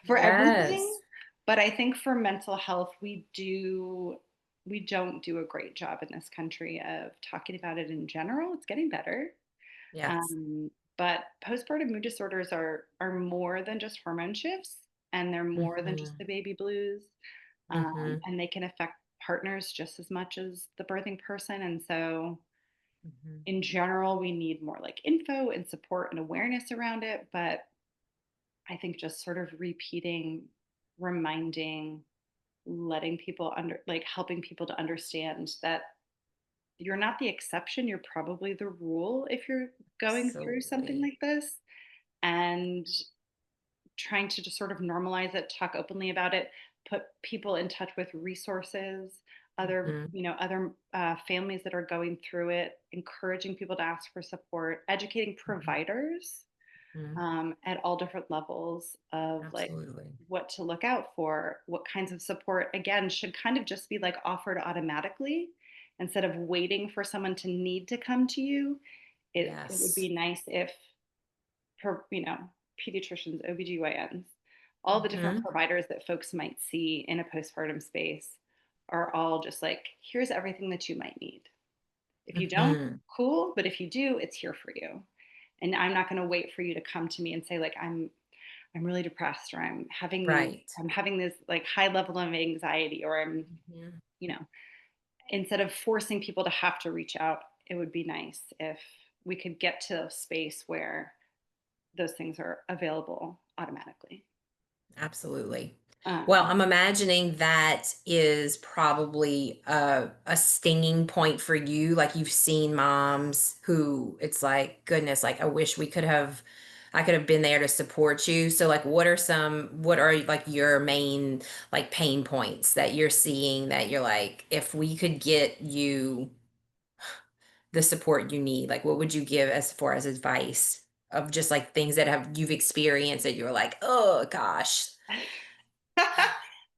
[SPEAKER 4] for everything.
[SPEAKER 3] Yes.
[SPEAKER 4] But I think for mental health, we don't do a great job in this country of talking about it in general. It's getting better.
[SPEAKER 3] Yes.
[SPEAKER 4] Um, but postpartum mood disorders are more than just hormone shifts, and they're more than just
[SPEAKER 3] Mm-hmm.
[SPEAKER 4] the baby blues.
[SPEAKER 3] Mm-hmm.
[SPEAKER 4] And they can affect partners just as much as the birthing person. And so
[SPEAKER 3] Mm-hmm.
[SPEAKER 4] in general, we need more like info and support and awareness around it. But I think just sort of repeating, reminding, letting people like helping people to understand that you're not the exception, you're probably the rule if you're going through something
[SPEAKER 3] Absolutely.
[SPEAKER 4] like this. And trying to just sort of normalize it, talk openly about it, put people in touch with resources,
[SPEAKER 3] Mm-hmm.
[SPEAKER 4] other families that are going through it, encouraging people to ask for support, educating
[SPEAKER 3] Mm-hmm.
[SPEAKER 4] providers
[SPEAKER 3] Mm-hmm.
[SPEAKER 4] at all different levels of like
[SPEAKER 3] Absolutely.
[SPEAKER 4] what to look out for, what kinds of support, again, should kind of just be like offered automatically instead of waiting for someone to need to come to you. It would
[SPEAKER 3] Yes.
[SPEAKER 4] be nice if, per, pediatricians, OBGYNs, all the different
[SPEAKER 3] Mhm.
[SPEAKER 4] providers that folks might see in a postpartum space are all just like, here's everything that you might need. If you don't,
[SPEAKER 3] Mhm.
[SPEAKER 4] cool, but if you do, it's here for you. And I'm not going to wait for you to come to me and say like I'm really depressed, or
[SPEAKER 3] Right.
[SPEAKER 4] I'm having this like high level of anxiety, or I'm,
[SPEAKER 3] Mhm.
[SPEAKER 4] you know, instead of forcing people to have to reach out, it would be nice if we could get to a space where those things are available automatically.
[SPEAKER 3] Absolutely. Well,
[SPEAKER 4] Um,
[SPEAKER 3] I'm imagining that is probably a stinging point for you. Like you've seen moms who it's like, goodness, like I wish I could have been there to support you. So like, what are like your main like pain points that you're seeing that you're like, if we could get you the support you need, like what would you give as far as advice of just like things that you've experienced that you're like, oh gosh.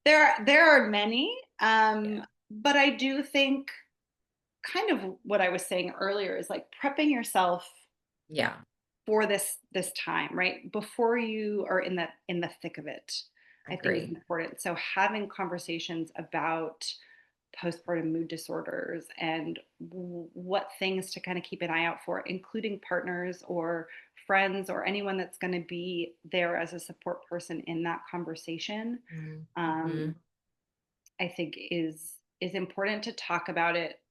[SPEAKER 4] there are many,
[SPEAKER 3] Yeah.
[SPEAKER 4] but I do think kind of what I was saying earlier is like prepping yourself
[SPEAKER 3] Yeah.
[SPEAKER 4] for this time, right? Before you are in the thick of it, I think is
[SPEAKER 3] Agree.
[SPEAKER 4] important. So having conversations about postpartum mood disorders and what things to kind of keep an eye out for, including partners or friends or anyone that's going to be there as a support person in that conversation.
[SPEAKER 3] Mm-hmm.
[SPEAKER 4] Um, I think is important to talk about it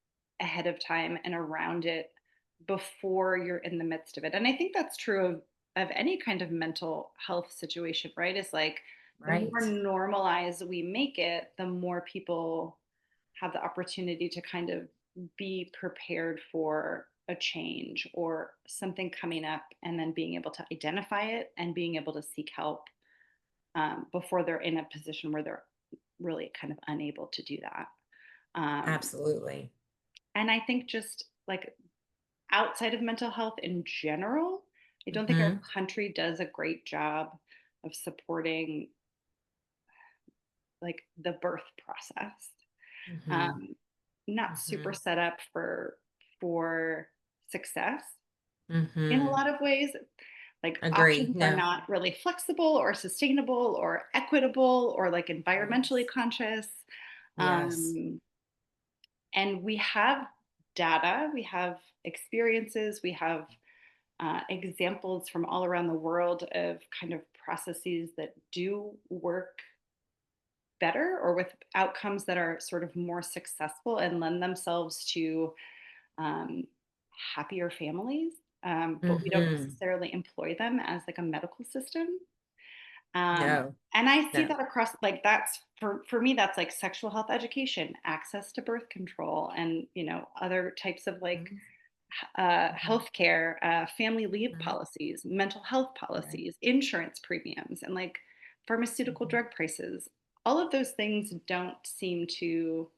[SPEAKER 4] ahead of time and around it before you're in the midst of it. And I think that's true of any kind of mental health situation, right? It's like the more
[SPEAKER 3] Right.
[SPEAKER 4] normalized we make it, the more people have the opportunity to kind of be prepared for a change or something coming up, and then being able to identify it and being able to seek help before they're in a position where they're really kind of unable to do that. Um,
[SPEAKER 3] Absolutely.
[SPEAKER 4] and I think just like outside of mental health in general, I don't think our
[SPEAKER 3] Mm-hmm.
[SPEAKER 4] country does a great job of supporting like the birth process.
[SPEAKER 3] Mm-hmm.
[SPEAKER 4] Um, Not super
[SPEAKER 3] Mm-hmm.
[SPEAKER 4] set up for success in a
[SPEAKER 3] Mm-hmm.
[SPEAKER 4] lot of ways. Like
[SPEAKER 3] Agree.
[SPEAKER 4] options are
[SPEAKER 3] No.
[SPEAKER 4] not really flexible or sustainable or equitable or like environmentally
[SPEAKER 3] Yes.
[SPEAKER 4] conscious.
[SPEAKER 3] Yes.
[SPEAKER 4] Um, and we have data, we have experiences, we have examples from all around the world of kind of processes that do work better or with outcomes that are sort of more successful and lend themselves to um, happier families. But we don't
[SPEAKER 3] Mm-hmm.
[SPEAKER 4] necessarily employ them as like a medical system. Um,
[SPEAKER 3] No.
[SPEAKER 4] and I see
[SPEAKER 3] No.
[SPEAKER 4] that across, like that's for me, that's like sexual health education, access to birth control, and other types of like
[SPEAKER 3] Mm-hmm.
[SPEAKER 4] healthcare, family leave
[SPEAKER 3] Mm-hmm.
[SPEAKER 4] policies, mental health
[SPEAKER 3] Right.
[SPEAKER 4] policies, insurance premiums, and like pharmaceutical
[SPEAKER 3] Mm-hmm.
[SPEAKER 4] drug prices. All of those things don't seem to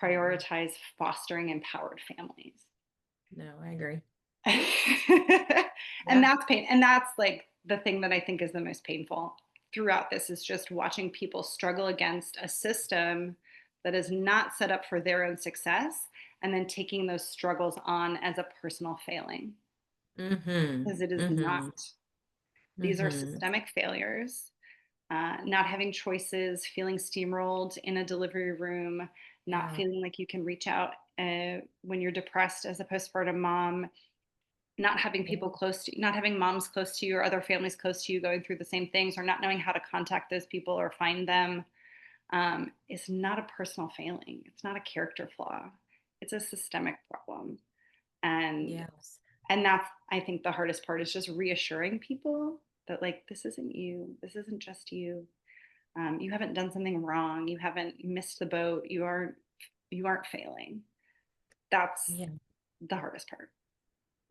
[SPEAKER 3] Mm-hmm.
[SPEAKER 4] prioritize fostering empowered families.
[SPEAKER 3] No, I agree.
[SPEAKER 4] And
[SPEAKER 3] Yeah.
[SPEAKER 4] that's pain. And that's like the thing that I think is the most painful throughout this is just watching people struggle against a system that is not set up for their own success, and then taking those struggles on as a personal failing,
[SPEAKER 3] Mm-hmm.
[SPEAKER 4] because it is
[SPEAKER 3] Mm-hmm.
[SPEAKER 4] not. These are
[SPEAKER 3] Mm-hmm.
[SPEAKER 4] systemic failures. Not having choices, feeling steamrolled in a delivery room, not
[SPEAKER 3] Yeah.
[SPEAKER 4] feeling like you can reach out when you're depressed as a postpartum mom, not having
[SPEAKER 3] Yeah.
[SPEAKER 4] people close to you, not having moms close to you or other families close to you going through the same things, or not knowing how to contact those people or find them, is not a personal failing. It's not a character flaw. It's a systemic problem. And
[SPEAKER 3] Yes.
[SPEAKER 4] and that's, I think, the hardest part is just reassuring people that like this isn't you. This isn't just you. You haven't done something wrong. You haven't missed the boat. You aren't failing. That's
[SPEAKER 3] Yeah.
[SPEAKER 4] the hardest part.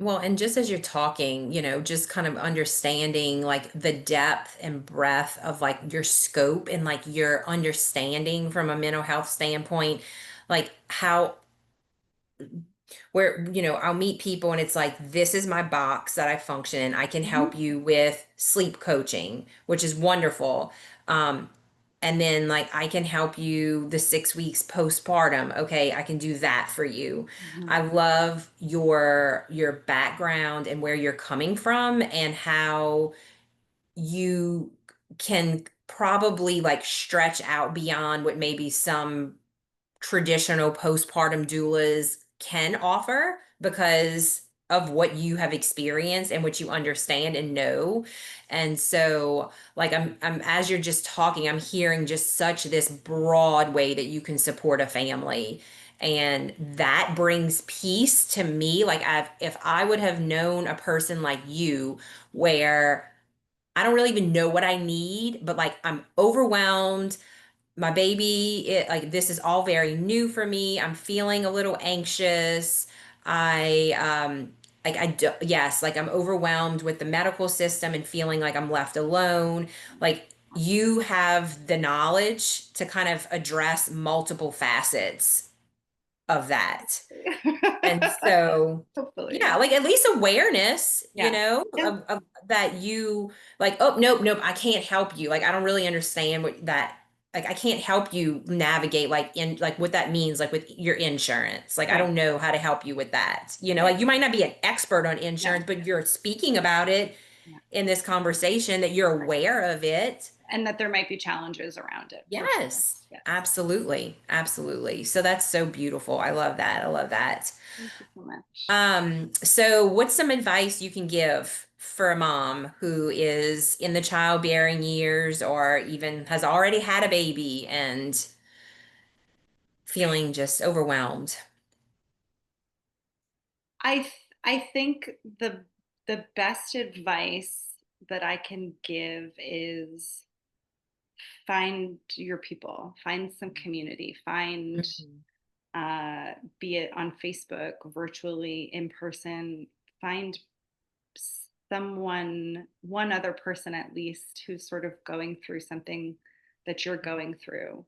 [SPEAKER 3] Well, and just as you're talking, just kind of understanding like the depth and breadth of like your scope and like your understanding from a mental health standpoint, like how where I'll meet people and it's like this is my box that I function in. I can help
[SPEAKER 4] Mhm.
[SPEAKER 3] you with sleep coaching, which is wonderful. Um, and then like I can help you the 6 weeks postpartum. Okay, I can do that for you.
[SPEAKER 4] Mhm.
[SPEAKER 3] I love your background and where you're coming from and how you can probably like stretch out beyond what maybe some traditional postpartum doulas can offer because of what you have experienced and what you understand and know. And so like I'm as you're just talking, I'm hearing just such this broad way that you can support a family. And that brings peace to me. Like if I would have known a person like you where I don't really even know what I need, but like I'm overwhelmed, my baby, like this is all very new for me. I'm feeling a little anxious. I like I do, yes, like I'm overwhelmed with the medical system and feeling like I'm left alone. Like you have the knowledge to kind of address multiple facets of that. And so, yeah,
[SPEAKER 4] Hopefully.
[SPEAKER 3] like at least awareness,
[SPEAKER 4] Yeah. Yeah.
[SPEAKER 3] of that you like, oh, nope, I can't help you. Like, I don't really understand what that, like, I can't help you navigate, like, in, like, what that means, like, with your insurance. Like, I
[SPEAKER 4] Right.
[SPEAKER 3] don't know how to help you with that.
[SPEAKER 4] Right.
[SPEAKER 3] Like, you might not be an expert on
[SPEAKER 4] No.
[SPEAKER 3] insurance, but you're speaking about it
[SPEAKER 4] Yeah.
[SPEAKER 3] in this conversation that you're
[SPEAKER 4] Right.
[SPEAKER 3] aware of it.
[SPEAKER 4] And that there might be challenges around it for sure.
[SPEAKER 3] Yes,
[SPEAKER 4] Yes.
[SPEAKER 3] absolutely. Absolutely. So that's so beautiful. I love that. I love that.
[SPEAKER 4] Thank you so much.
[SPEAKER 3] So what's some advice you can give for a mom who is in the childbearing years or even has already had a baby and feeling just overwhelmed?
[SPEAKER 4] I think the best advice that I can give is find your people, find some community, find
[SPEAKER 3] Mhm.
[SPEAKER 4] be it on Facebook, virtually, in person, find someone, one other person at least, who's sort of going through something that you're going through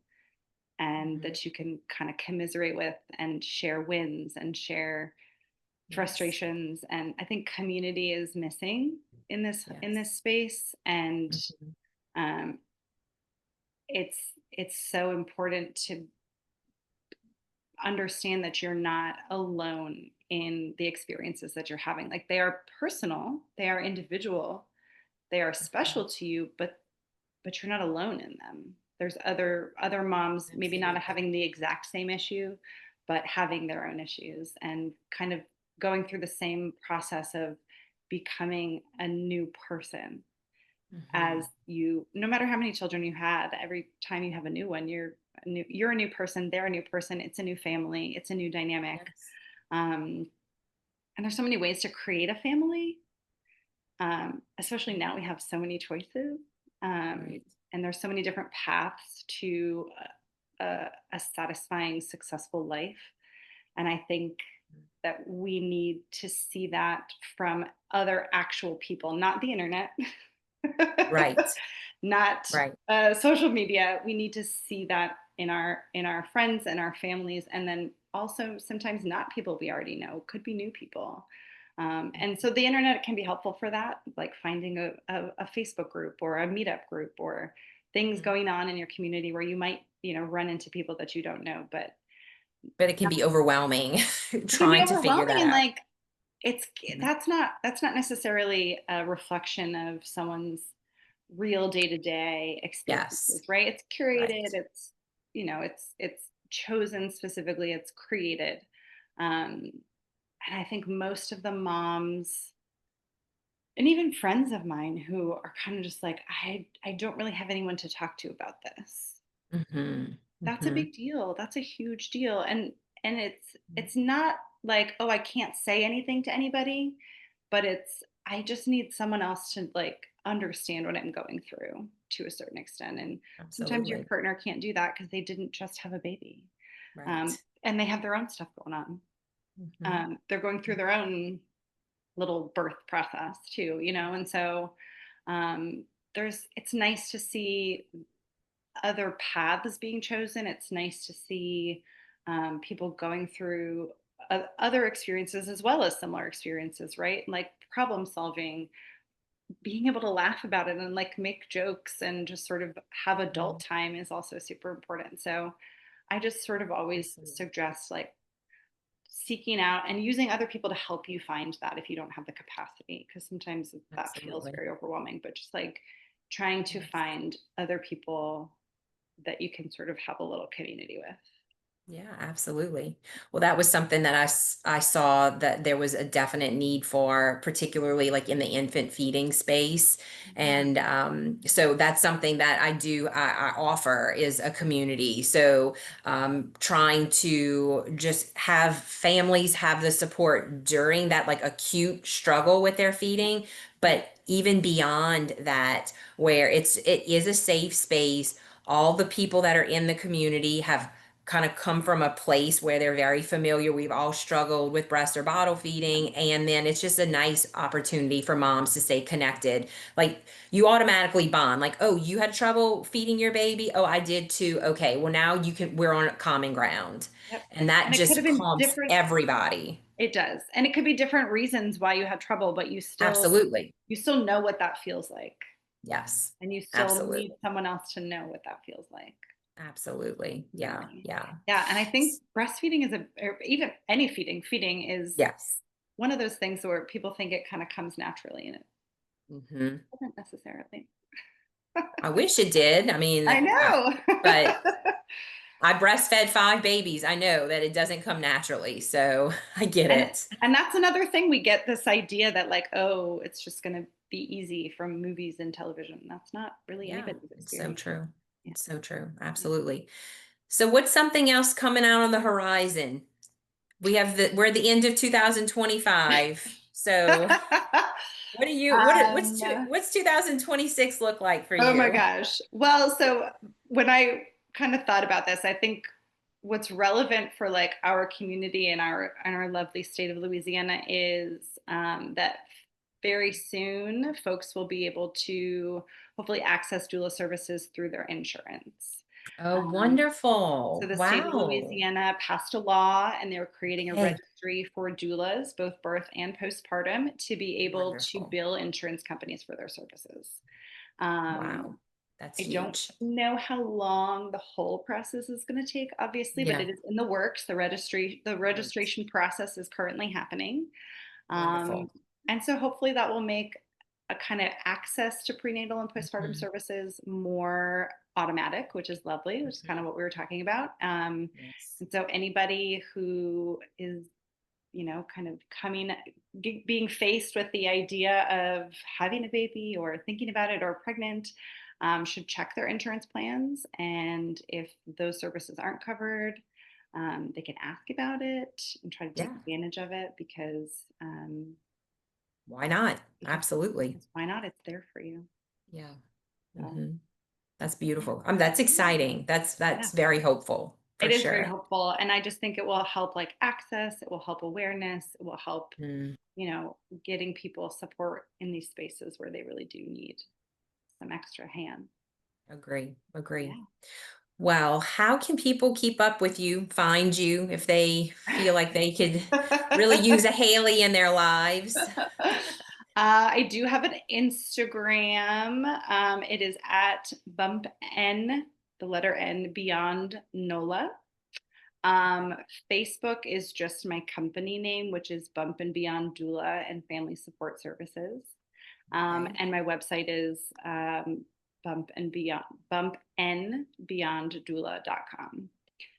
[SPEAKER 4] and
[SPEAKER 3] Mhm.
[SPEAKER 4] that you can kind of commiserate with and share wins and share
[SPEAKER 3] Yes.
[SPEAKER 4] frustrations. And I think community is missing in
[SPEAKER 3] Yes.
[SPEAKER 4] this space. And
[SPEAKER 3] Mhm.
[SPEAKER 4] um, it's so important to understand that you're not alone in the experiences that you're having. Like, they are personal, they are individual, they are
[SPEAKER 3] Mhm.
[SPEAKER 4] special to you, but you're not alone in them. There's other moms maybe not
[SPEAKER 3] Absolutely.
[SPEAKER 4] having the exact same issue, but having their own issues and kind of going through the same process of becoming a new person as
[SPEAKER 3] Mhm.
[SPEAKER 4] you, no matter how many children you had, every time you have a new one, you're a new person, they're a new person, it's a new family, it's a new dynamic.
[SPEAKER 3] Yes.
[SPEAKER 4] um, and there's so many ways to create a family, especially now we have so many choices, um,
[SPEAKER 3] Right.
[SPEAKER 4] and there's so many different paths to a satisfying, successful life. And I think that we need to see that from other actual people, not the internet,
[SPEAKER 3] Right.
[SPEAKER 4] not
[SPEAKER 3] Right.
[SPEAKER 4] social media. We need to see that in our friends and our families, and then also sometimes not people we already know, could be new people. And so the internet can be helpful for that, like finding a Facebook group or a meetup group or things
[SPEAKER 3] Mhm.
[SPEAKER 4] going on in your community where you might, run into people that you don't know. But
[SPEAKER 3] But it can be overwhelming
[SPEAKER 4] it can be
[SPEAKER 3] trying to figure
[SPEAKER 4] overwhelming,
[SPEAKER 3] that
[SPEAKER 4] and
[SPEAKER 3] out.
[SPEAKER 4] like it's
[SPEAKER 3] Mhm.
[SPEAKER 4] that's not necessarily a reflection of someone's real day-to-day
[SPEAKER 3] Yes.
[SPEAKER 4] experiences, right? It's curated,
[SPEAKER 3] Right.
[SPEAKER 4] it's, it's chosen specifically, it's created. um and I think most of the moms and even friends of mine who are kind of just like, I don't really have anyone to talk to about this.
[SPEAKER 3] Mhm.
[SPEAKER 4] That's a
[SPEAKER 3] Mhm.
[SPEAKER 4] big deal. That's a huge deal. And it's not like, oh, I can't say anything to anybody, but it's, I just need someone else to like understand what I'm going through to a certain extent. And sometimes your
[SPEAKER 3] Absolutely.
[SPEAKER 4] partner can't do that because they didn't just have a baby.
[SPEAKER 3] Right.
[SPEAKER 4] And they have their own stuff going on.
[SPEAKER 3] Mhm.
[SPEAKER 4] They're going through their own little birth process too, and so it's nice to see other paths being chosen. It's nice to see people going through other experiences as well as similar experiences, right? Like problem solving, being able to laugh about it and like make jokes and just sort of have adult
[SPEAKER 3] Mhm.
[SPEAKER 4] time is also super important. So I just sort of always
[SPEAKER 3] Absolutely.
[SPEAKER 4] suggest like seeking out and using other people to help you find that if you don't have the capacity, because sometimes that feels
[SPEAKER 3] Absolutely.
[SPEAKER 4] very overwhelming. But just like trying to find other people that you can sort of have a little community with.
[SPEAKER 3] Yeah, absolutely. Well, that was something that I saw that there was a definite need for, particularly like in the infant feeding space. And so that's something that I offer is a community. So trying to just have families have the support during that like acute struggle with their feeding, but even beyond that, where it is a safe space. All the people that are in the community have kind of come from a place where they're very familiar. We've all struggled with breast or bottle feeding. And then it's just a nice opportunity for moms to stay connected. Like you automatically bond, like, oh, you had trouble feeding your baby. Oh, I did too. Okay. Well, now we're on common ground.
[SPEAKER 4] Yep.
[SPEAKER 3] And that
[SPEAKER 4] And it could
[SPEAKER 3] just
[SPEAKER 4] have been
[SPEAKER 3] calms
[SPEAKER 4] different.
[SPEAKER 3] everybody.
[SPEAKER 4] It does. And it could be different reasons why you had trouble, but you still know what that feels like.
[SPEAKER 3] Yes.
[SPEAKER 4] And you still need someone else to know what that feels like.
[SPEAKER 3] Absolutely. Yeah. Yeah.
[SPEAKER 4] Yeah. And I think breastfeeding or even any feeding is one of those things where people think it kind of comes naturally, and it doesn't necessarily.
[SPEAKER 3] I wish it did. I mean,
[SPEAKER 4] I know.
[SPEAKER 3] But I breastfed 5 babies. I know that it doesn't come naturally. So I get it.
[SPEAKER 4] And that's another thing. We get this idea that like, oh, it's just going to be easy from movies and television. That's not really anybody's experience.
[SPEAKER 3] It's so true. Yeah. It's so true. Absolutely. So what's something else coming out on the horizon? We're at the end of 2025. So what's 2026 look like for you?
[SPEAKER 4] Oh my gosh. Well, so when I kind of thought about this, I think what's relevant for like our community and our lovely state of Louisiana is that very soon folks will be able to hopefully access doula services through their insurance.
[SPEAKER 3] Oh, wonderful.
[SPEAKER 4] So the state of Louisiana passed a law, and they're creating a registry for doulas, both birth and postpartum, to be able to bill insurance companies for their services.
[SPEAKER 3] Wow. That's huge.
[SPEAKER 4] I don't know how long the whole process is going to take, obviously, but it is in the works. The registration process is currently happening. And so hopefully that will make a kind of access to prenatal and postpartum services more automatic, which is lovely, which is kind of what we were talking about. And so anybody who is, kind of being faced with the idea of having a baby or thinking about it or pregnant, should check their insurance plans. And if those services aren't covered, they can ask about it and try to take advantage of it because
[SPEAKER 3] why not? Absolutely.
[SPEAKER 4] Why not? It's there for you.
[SPEAKER 3] Yeah. That's beautiful. That's exciting. That's very hopeful. It is
[SPEAKER 4] very hopeful. And I just think it will help like access, it will help awareness, it will help, getting people support in these spaces where they really do need some extra hand.
[SPEAKER 3] Agree. Yeah. Well, how can people keep up with you, find you if they feel like they could really use a Haley in their lives?
[SPEAKER 4] I do have an Instagram. It is at bump N, the letter N, beyond NOLA. Facebook is just my company name, which is Bump and Beyond Doula and Family Support Services. And my website is bumpnbeyonddoula.com.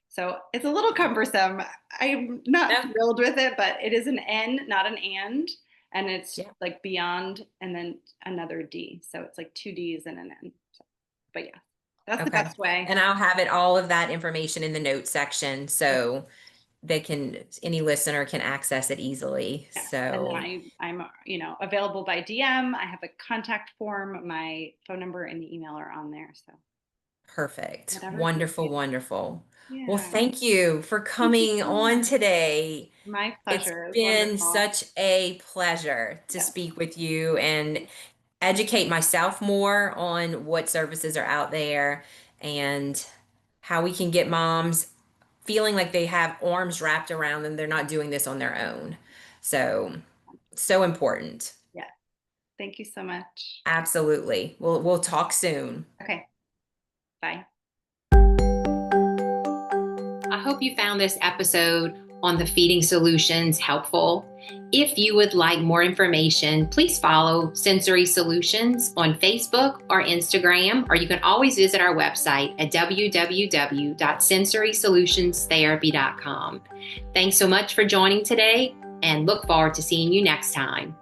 [SPEAKER 4] So it's a little cumbersome. I'm not thrilled with it, but it is an N, not an and it's like beyond and then another D. So it's like 2 Ds and an N. But yeah, that's the best way.
[SPEAKER 3] And I'll have all of that information in the notes section. So any listener can access it easily. Yes. So
[SPEAKER 4] and I'm available by DM. I have a contact form. My phone number and the email are on there. So
[SPEAKER 3] perfect. Wonderful. Yeah. Well, thank you for coming on today.
[SPEAKER 4] My pleasure.
[SPEAKER 3] It's been such a pleasure to speak with you and educate myself more on what services are out there and how we can get moms feeling like they have arms wrapped around them. They're not doing this on their own. So important.
[SPEAKER 4] Yeah. Thank you so much.
[SPEAKER 3] Absolutely. We'll talk soon.
[SPEAKER 4] Okay. Bye.
[SPEAKER 1] I hope you found this episode on the Feeding Solutions helpful. If you would like more information, please follow Sensory Solutions on Facebook or Instagram, or you can always visit our website at www.sensorysolutionsTherapy.com. Thanks so much for joining today, and look forward to seeing you next time.